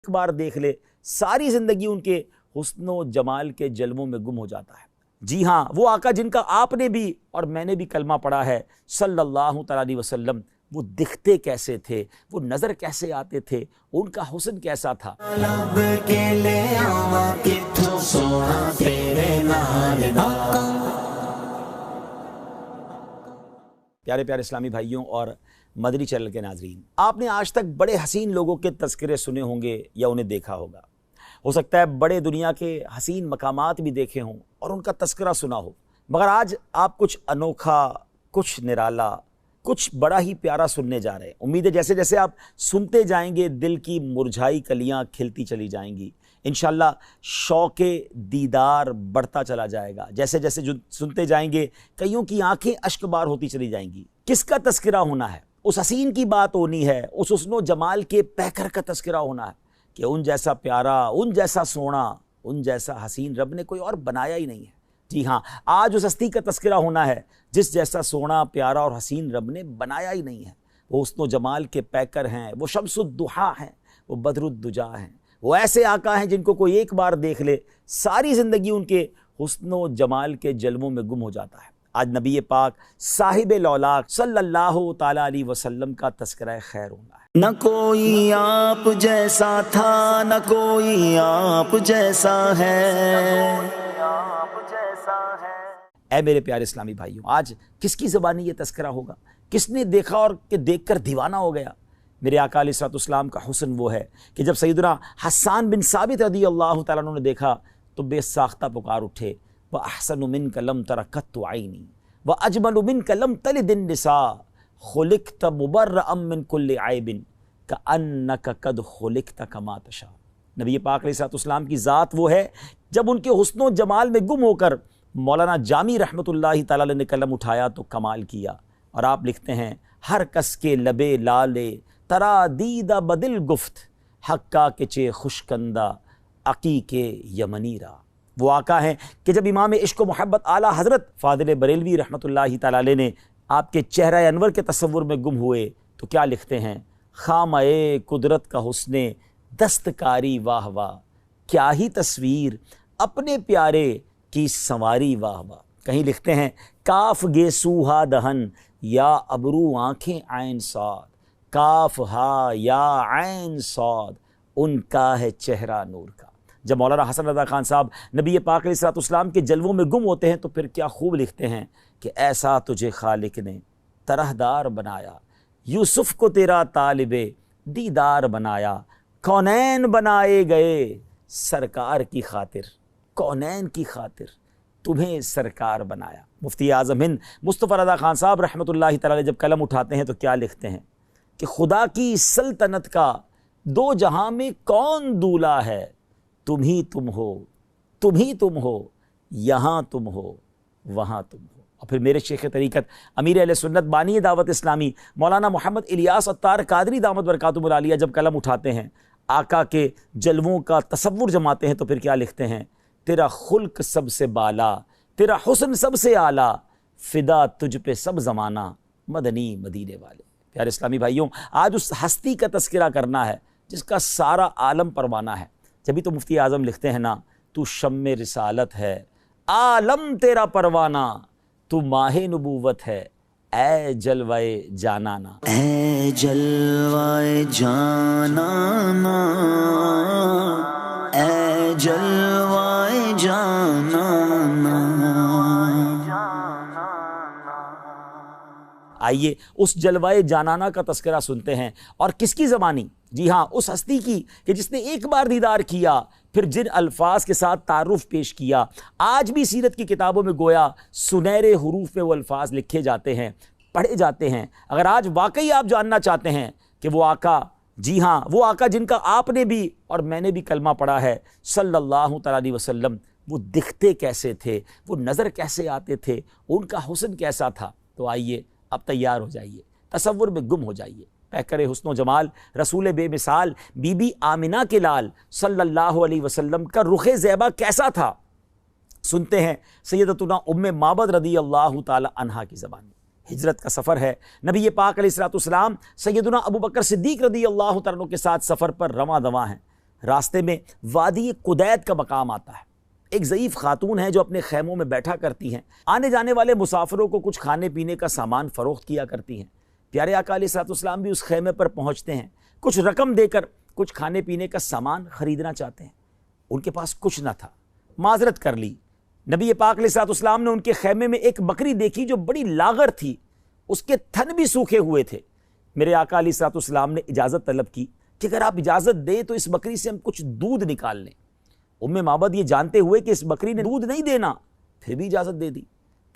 ایک بار دیکھ لے ساری زندگی ان کے حسن و جمال کے جلووں میں گم ہو جاتا ہے۔ جی ہاں، وہ آقا جن کا آپ نے بھی اور میں نے بھی کلمہ پڑھا ہے صلی اللہ تعالیٰ علیہ وسلم، وہ دکھتے کیسے تھے، وہ نظر کیسے آتے تھے، ان کا حسن کیسا تھا۔ پیارے پیارے اسلامی بھائیوں اور مدنی چینل کے ناظرین، آپ نے آج تک بڑے حسین لوگوں کے تذکرے سنے ہوں گے یا انہیں دیکھا ہوگا۔ ہو سکتا ہے بڑے دنیا کے حسین مقامات بھی دیکھے ہوں اور ان کا تذکرہ سنا ہو، مگر آج آپ کچھ انوکھا، کچھ نرالا، کچھ بڑا ہی پیارا سننے جا رہے ہیں۔ امید ہے جیسے جیسے آپ سنتے جائیں گے دل کی مرجھائی کلیاں کھلتی چلی جائیں گی، انشاءاللہ شوق دیدار بڑھتا چلا جائے گا۔ جیسے جیسے سنتے جائیں گے کئیوں کی آنکھیں اشک بار ہوتی چلی جائیں گی۔ کس کا تذکرہ ہونا ہے؟ اس حسین کی بات ہونی ہے، اس حسن و جمال کے پیکر کا تذکرہ ہونا ہے کہ ان جیسا پیارا، ان جیسا سونا، ان جیسا حسین رب نے کوئی اور بنایا ہی نہیں ہے۔ جی ہاں، آج اس ہستی کا تذکرہ ہونا ہے جس جیسا سونا، پیارا اور حسین رب نے بنایا ہی نہیں ہے۔ وہ حسن و جمال کے پیکر ہیں، وہ شمس الضحیٰ ہیں، وہ بدر الدجا ہیں، وہ ایسے آقا ہیں جن کو کوئی ایک بار دیکھ لے ساری زندگی ان کے حسن و جمال کے جلووں میں گم ہو جاتا ہے۔ آج نبی پاک صاحب لولاک صلی اللہ تعالیٰ علیہ وسلم کا تذکرہ خیر ہونا ہے۔ نہ کوئی آپ جیسا تھا، نہ کوئی آپ جیسا ہے۔ اے میرے پیارے اسلامی بھائیوں، آج کس کی زبانی یہ تذکرہ ہوگا؟ کس نے دیکھا اور کہ دیکھ کر دیوانہ ہو گیا؟ میرے آقا علیہ الصلوۃ والسلام کا حسن وہ ہے کہ جب سیدنا حسان بن ثابت رضی اللہ تعالیٰ عنہ نے دیکھا تو بے ساختہ پکار اٹھے، وَأَحْسَنُ مِنْكَ لَمْ تَرَ قَطُّ عَيْنِي وَأَجْمَلُ مِنْكَ لَمْ تَلِدِ النِّسَاءُ خُلِقْتَ مُبَرَّأً مِنْ كُلِّ عَيْبٍ كَأَنَّكَ قَدْ خُلِقْتَ كَمَا تَشَاءُ۔ نبی پاک علیہ الصلوۃ والسلام کی ذات وہ ہے جب ان کے حسن و جمال میں گم ہو کر مولانا جامی رحمۃ اللہ تعالیٰ علیہ نے قلم اٹھایا تو کمال کیا۔ اور آپ لکھتے ہیں، ہر کس کے لبے لالے ترا دیدہ بدل گفت، حقا کے چے خوشکندہ عقیق یمنی را۔ وہ آقا ہیں کہ جب امام عشق و محبت اعلیٰ حضرت فاضل بریلوی رحمۃ اللہ تعالیٰ علیہ نے آپ کے چہرہ انور کے تصور میں گم ہوئے تو کیا لکھتے ہیں، خامہ قدرت کا حسن دستکاری واہ واہ، کیا ہی تصویر اپنے پیارے کی سنواری واہ واہ۔ کہیں لکھتے ہیں، کاف گے سوہا دہن یا ابرو آنکھیں عین صاد، کاف ہا یا عین صاد، ان کا ہے چہرہ نور کا۔ جب مولانا حسن رضا خان صاحب نبی پاک علیہ الصلوۃ والسلام کے جلووں میں گم ہوتے ہیں تو پھر کیا خوب لکھتے ہیں کہ ایسا تجھے خالق نے طرح دار بنایا، یوسف کو تیرا طالب دیدار بنایا، کونین بنائے گئے سرکار کی خاطر، کونین کی خاطر تمہیں سرکار بنایا۔ مفتی اعظم ہند مصطفیٰ رضا خان صاحب رحمۃ اللہ تعالی جب قلم اٹھاتے ہیں تو کیا لکھتے ہیں کہ خدا کی سلطنت کا دو جہاں میں کون دولا ہے، تم ہی تم ہو، تم ہی تم ہو، یہاں تم ہو، وہاں تم ہو۔ اور پھر میرے شیخ طریقت امیر اہل سنت بانی دعوت اسلامی مولانا محمد الیاس عطار قادری دامت برکاتہم العالیہ جب قلم اٹھاتے ہیں، آقا کے جلووں کا تصور جماتے ہیں تو پھر کیا لکھتے ہیں، تیرا خلق سب سے بالا، تیرا حسن سب سے اعلیٰ، فدا تجھ پہ سب زمانہ، مدنی مدینے والے۔ پیارے اسلامی بھائیوں، آج اس ہستی کا تذکرہ کرنا ہے جس کا سارا عالم پروانہ ہے۔ جبھی تو مفتی اعظم لکھتے ہیں نا، تو شم رسالت ہے عالم تیرا پروانہ، تو ماہ نبوت ہے اے جلوے جانانا، اے جلوہ جانانا، اے جلوہ جانانا۔ آئیے اس جلوہ جانانہ کا تذکرہ سنتے ہیں، اور کس کی زبانی؟ جی ہاں، اس ہستی کی کہ جس نے ایک بار دیدار کیا، پھر جن الفاظ کے ساتھ تعارف پیش کیا۔ آج بھی سیرت کی کتابوں میں گویا سنہرے حروف میں وہ الفاظ لکھے جاتے ہیں، پڑھے جاتے ہیں۔ اگر آج واقعی آپ جاننا چاہتے ہیں کہ وہ آقا، جی ہاں، وہ آقا جن کا آپ نے بھی اور میں نے بھی کلمہ پڑھا ہے صلی اللہ تعالیٰ علیہ وسلم، وہ دکھتے کیسے تھے، وہ نظر کیسے آتے تھے، ان کا حسن کیسا تھا، تو آئیے اب تیار ہو جائیے، تصور میں گم ہو جائیے۔ پیکر حسن و جمال، رسول بے مثال، بی بی آمنہ کے لال صلی اللہ علیہ وسلم کا رخ زیبا کیسا تھا؟ سنتے ہیں سیدتنا ام معبد رضی اللہ تعالی عنہا کی زبانی۔ ہجرت کا سفر ہے، نبی پاک علیہ الصلوۃ والسلام سیدنا ابو بکر صدیق رضی اللہ تعالیٰ عنہ کے ساتھ سفر پر رواں دواں ہیں۔ راستے میں وادی قدید کا مقام آتا ہے، ایک ضعیف خاتون ہے جو اپنے خیموں میں بیٹھا کرتی ہیں، آنے جانے والے مسافروں کو کچھ کھانے پینے کا سامان فروخت کیا کرتی ہیں۔ پیارے آقا علیہ الصلوۃ والسلام بھی اس خیمے پر پہنچتے ہیں، کچھ رقم دے کر کچھ کھانے پینے کا سامان خریدنا چاہتے ہیں، ان کے پاس کچھ نہ تھا، معذرت کر لی۔ نبی پاک علیہ الصلوۃ والسلام نے ان کے خیمے میں ایک بکری دیکھی جو بڑی لاغر تھی، اس کے تھن بھی سوکھے ہوئے تھے۔ میرے آقا علیہ الصلوۃ والسلام نے اجازت طلب کی کہ اگر آپ اجازت دیں تو اس بکری سے ہم کچھ دودھ نکال لیں۔ ام معبد یہ جانتے ہوئے کہ اس بکری نے دودھ نہیں دینا، پھر بھی اجازت دے دی۔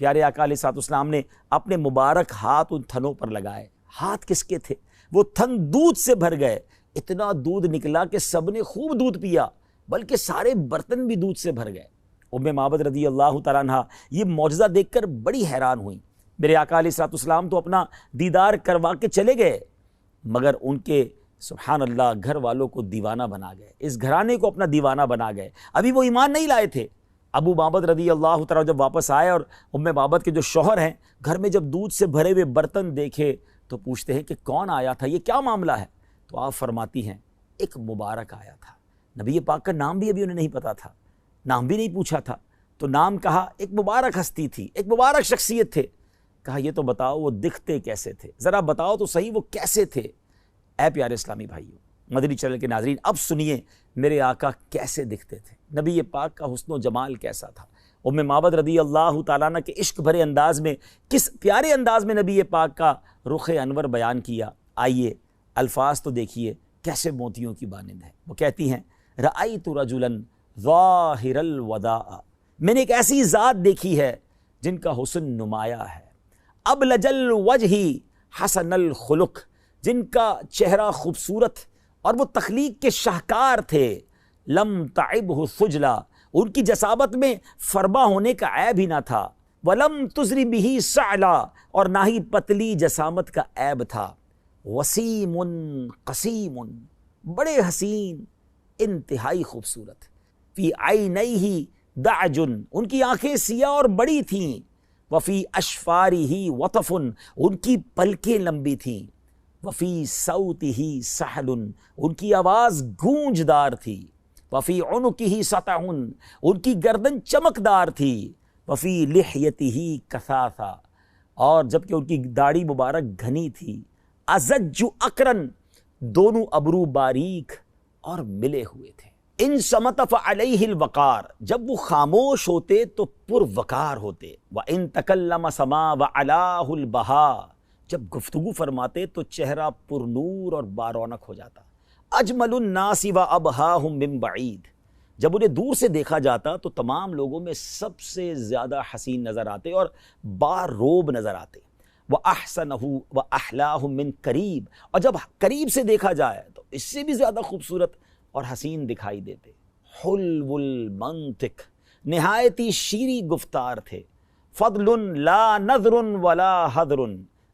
پیارے آقا علیہ الصلوۃ والسلام نے اپنے مبارک ہاتھ ان تھنوں پر لگائے۔ ہاتھ کس کے تھے؟ وہ تھن دودھ سے بھر گئے، اتنا دودھ نکلا کہ سب نے خوب دودھ پیا، بلکہ سارے برتن بھی دودھ سے بھر گئے۔ ام معبد رضی اللہ تعالیٰ عنہ یہ معجزہ دیکھ کر بڑی حیران ہوئیں۔ میرے آقا علیہ الصلوۃ والسلام تو اپنا دیدار کروا کے چلے گئے، مگر ان کے سبحان اللہ گھر والوں کو دیوانہ بنا گئے، اس گھرانے کو اپنا دیوانہ بنا گئے۔ ابھی وہ ایمان نہیں لائے تھے۔ ابو معبد رضی اللہ تعالیٰ جب واپس آئے اور ام معبد کے جو شوہر ہیں گھر میں جب دودھ سے بھرے ہوئے برتن دیکھے تو پوچھتے ہیں کہ کون آیا تھا، یہ کیا معاملہ ہے؟ تو آپ فرماتی ہیں ایک مبارک آیا تھا۔ نبی پاک کا نام بھی ابھی انہیں نہیں پتا تھا، نام بھی نہیں پوچھا تھا، تو نام کہا، ایک مبارک ہستی تھی، ایک مبارک شخصیت تھے۔ کہا یہ تو بتاؤ وہ دکھتے کیسے تھے، ذرا بتاؤ تو صحیح وہ کیسے تھے۔ اے پیارے اسلامی بھائیوں، مدنی چینل کے ناظرین، اب سنیے میرے آقا کیسے دکھتے تھے، نبی پاک کا حسن و جمال کیسا تھا۔ ام معبد رضی اللہ تعالیٰ عنہ کے عشق بھرے انداز میں، کس پیارے انداز میں نبی پاک کا رخ انور بیان کیا۔ آئیے الفاظ تو دیکھیے کیسے موتیوں کی مانند ہے۔ وہ کہتی ہیں رأیت رجلا ظاہر الوداع، میں نے ایک ایسی ذات دیکھی ہے جن کا حسن نمایاں ہے، ابلج الوجہ حسن الخلق، جن کا چہرہ خوبصورت اور وہ تخلیق کے شاہکار تھے، لم تعبہ خجلا، ان کی جسامت میں فربا ہونے کا عیب ہی نہ تھا، ولم تزری بہ سعلا، اور نہ ہی پتلی جسامت کا عیب تھا، وسیم قسیم، بڑے حسین، انتہائی خوبصورت، فی عینیہ دعج، ان کی آنکھیں سیاہ اور بڑی تھیں، وفی اشفارہ وطف، ان کی پلکیں لمبی تھیں، وفی صوتہ سحل، ان کی آواز گونجدار تھی، وفی عنقہ سطع، ان کی گردن چمکدار تھی، وفی لحیتہ کثاثا، اور جبکہ ان کی داڑھی مبارک گھنی تھی، ازج اقرن، دونوں ابرو باریک اور ملے ہوئے تھے، ان صمت فعلیہ الوقار، جب وہ خاموش ہوتے تو پروقار ہوتے، وان تکلم سما وعلاہ البہا، جب گفتگو فرماتے تو چہرہ پر نور اور بارونق ہو جاتا، اجمل الناس وابہاہم من بعید، جب انہیں دور سے دیکھا جاتا تو تمام لوگوں میں سب سے زیادہ حسین نظر آتے اور باروب نظر آتے، وَأَحْسَنَهُ وَأَحْلَاهُ مِنْ قریب، اور جب قریب سے دیکھا جائے تو اس سے بھی زیادہ خوبصورت اور حسین دکھائی دیتے، حلو المنطق، نہایت ہی شیریں گفتار تھے، فضل لا نظر ولا حضر،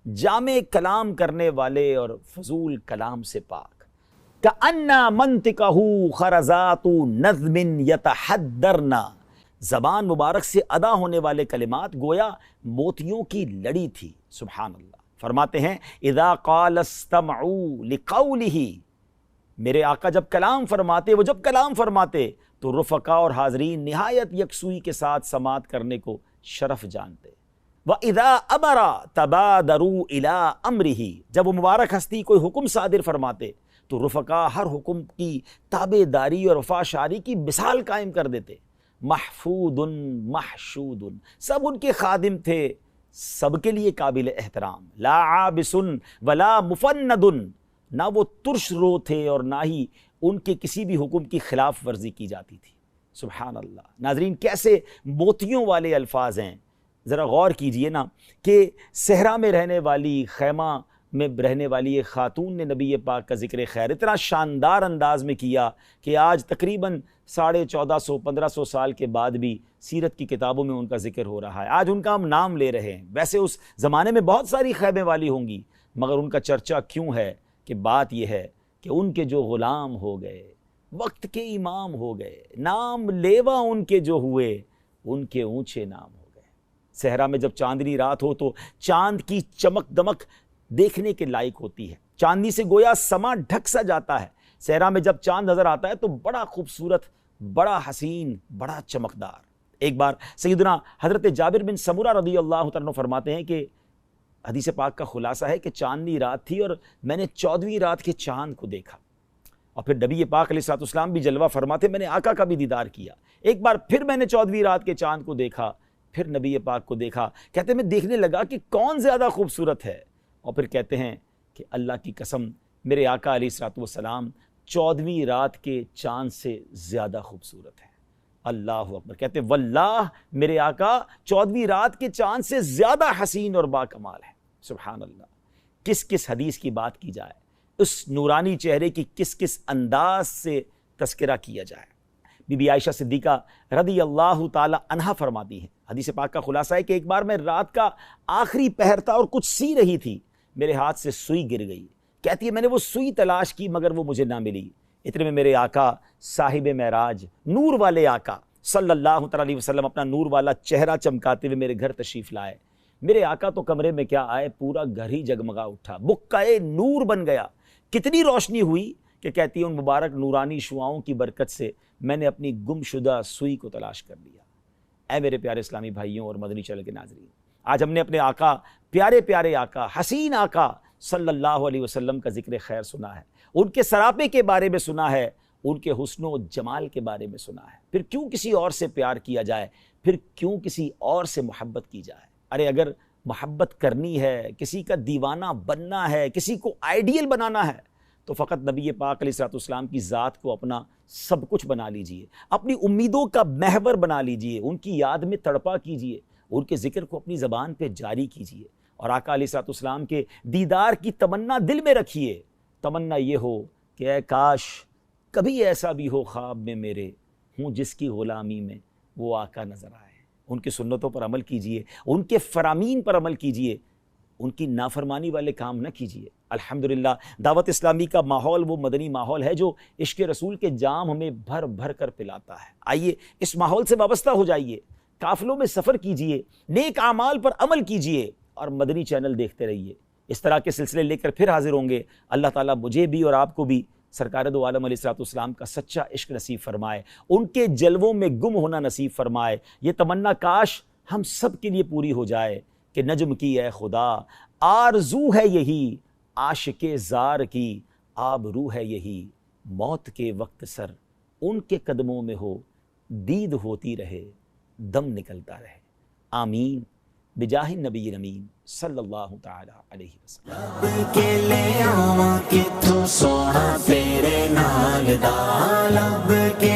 جامع کلام کرنے والے اور فضول کلام سے پاک، کأن منطقہ خرزات نظم یتحدرن، زبان مبارک سے ادا ہونے والے کلمات گویا موتیوں کی لڑی تھی۔ سبحان اللہ۔ فرماتے ہیں اذا قال استمعوا لقولہ، میرے آقا جب کلام فرماتے، وہ جب کلام فرماتے تو رفقا اور حاضرین نہایت یکسوئی کے ساتھ سماعت کرنے کو شرف جانتے۔ وَإِذَا أَمَرَ تَبَادَرُوا إِلَىٰ أَمْرِهِ، جب وہ مبارک ہستی کوئی حکم صادر فرماتے تو رفقا ہر حکم کی تابع داری اور وفاشاری کی مثال قائم کر دیتے، محفوظ محشود، سب ان کے خادم تھے، سب کے لیے قابل احترام، لا عابس ولا مفند، نہ وہ ترش رو تھے اور نہ ہی ان کے کسی بھی حکم کی خلاف ورزی کی جاتی تھی۔ سبحان اللہ۔ ناظرین کیسے موتیوں والے الفاظ ہیں، ذرا غور کیجئے نا کہ صحرا میں رہنے والی، خیمہ میں رہنے والی ایک خاتون نے نبی پاک کا ذکر خیر اتنا شاندار انداز میں کیا کہ آج تقریباً 1450-1500 سال کے بعد بھی سیرت کی کتابوں میں ان کا ذکر ہو رہا ہے، آج ان کا ہم نام لے رہے ہیں۔ ویسے اس زمانے میں بہت ساری خیمے والی ہوں گی، مگر ان کا چرچا کیوں ہے؟ کہ بات یہ ہے کہ ان کے جو غلام ہو گئے، وقت کے امام ہو گئے، نام لیوا ان کے جو ہوئے، ان کے اونچے نام ہو گئے۔ صحرا میں جب چاندنی رات ہو تو چاند کی چمک دمک دیکھنے کے لائق ہوتی ہے، چاندنی سے گویا سما ڈھک سا جاتا ہے، صحرا میں جب چاند نظر آتا ہے تو بڑا خوبصورت، بڑا حسین، بڑا چمکدار۔ ایک بار سیدنا حضرت جابر بن سمرہ رضی اللہ تعالیٰ عنہ فرماتے ہیں کہ حدیث پاک کا خلاصہ ہے کہ چاندنی رات تھی اور میں نے 14ویں رات کے چاند کو دیکھا، اور پھر نبی پاک علیہ الصلوۃ والسلام بھی جلوہ فرماتے میں نے آقا کا بھی دیدار کیا۔ ایک بار پھر میں نے 14ویں رات کے چاند کو دیکھا، پھر نبی پاک کو دیکھا۔ کہتے ہیں میں دیکھنے لگا کہ کون زیادہ خوبصورت ہے، اور پھر کہتے ہیں کہ اللہ کی قسم میرے آقا علیہ الصلوۃ والسلام 14ویں رات کے چاند سے زیادہ خوبصورت ہے۔ اللہ اکبر۔ کہتے ہیں واللہ میرے آقا 14ویں رات کے چاند سے زیادہ حسین اور با کمال ہے۔ سبحان اللہ۔ کس کس حدیث کی بات کی جائے، اس نورانی چہرے کی کس کس انداز سے تذکرہ کیا جائے۔ بی بی عائشہ صدیقہ رضی اللہ تعالی عنہا فرماتی ہیں، حدیث پاک کا خلاصہ ہے کہ ایک بار میں رات کا آخری پہر تھا اور کچھ سی رہی تھی، میرے ہاتھ سے سوئی گر گئی۔ کہتی ہے میں نے وہ سوئی تلاش کی مگر وہ مجھے نہ ملی۔ اتنے میں میرے آقا صاحب معراج، نور والے آقا صلی اللہ تعالی علیہ وسلم اپنا نور والا چہرہ چمکاتے ہوئے میرے گھر تشریف لائے۔ میرے آقا تو کمرے میں کیا آئے، پورا گھر ہی جگمگا اٹھا، بقعہ نور بن گیا۔ کتنی روشنی ہوئی کہ کہتی ہے ان مبارک نورانی شعاؤں کی برکت سے میں نے اپنی گم شدہ سوئی کو تلاش کر لیا۔ اے میرے پیارے اسلامی بھائیوں اور مدنی چینل کے ناظرین، آج ہم نے اپنے آقا، پیارے پیارے آقا، حسین آقا صلی اللہ علیہ وسلم کا ذکر خیر سنا ہے، ان کے سراپے کے بارے میں سنا ہے، ان کے حسن و جمال کے بارے میں سنا ہے۔ پھر کیوں کسی اور سے پیار کیا جائے، پھر کیوں کسی اور سے محبت کی جائے؟ ارے اگر محبت کرنی ہے، کسی کا دیوانہ بننا ہے، کسی کو آئیڈیل بنانا ہے، تو فقط نبی پاک علیہ الصلوۃ والسلام کی ذات کو اپنا سب کچھ بنا لیجئے، اپنی امیدوں کا محور بنا لیجئے، ان کی یاد میں تڑپا کیجئے، ان کے ذکر کو اپنی زبان پہ جاری کیجئے، اور آقا علیہ الصلوۃ والسلام کے دیدار کی تمنا دل میں رکھیے۔ تمنا یہ ہو کہ اے کاش کبھی ایسا بھی ہو خواب میں میرے ہوں جس کی غلامی میں وہ آقا نظر آئے۔ ان کی سنتوں پر عمل کیجئے، ان کے فرامین پر عمل کیجئے، ان کی نافرمانی والے کام نہ کیجئے۔ الحمدللہ دعوت اسلامی کا ماحول وہ مدنی ماحول ہے جو عشق رسول کے جام ہمیں بھر بھر کر پلاتا ہے۔ آئیے اس ماحول سے وابستہ ہو جائیے، قافلوں میں سفر کیجئے، نیک اعمال پر عمل کیجئے، اور مدنی چینل دیکھتے رہیے۔ اس طرح کے سلسلے لے کر پھر حاضر ہوں گے۔ اللہ تعالیٰ مجھے بھی اور آپ کو بھی سرکار دو عالم علیہ الصلوۃ والسلام کا سچا عشق نصیب فرمائے، ان کے جلووں میں گم ہونا نصیب فرمائے۔ یہ تمنا کاش ہم سب کے لیے پوری ہو جائے کہ نجم کی اے خدا آرزو ہے یہی، عاشق زار کی آبرو ہے یہی، موت کے وقت سر ان کے قدموں میں ہو، دید ہوتی رہے دم نکلتا رہے۔ آمین بجاہ نبی امین صلی اللہ تعالی علیہ وسلم۔ لب کے لے آواں کتھوں سونا تیرے نال دا، لب کے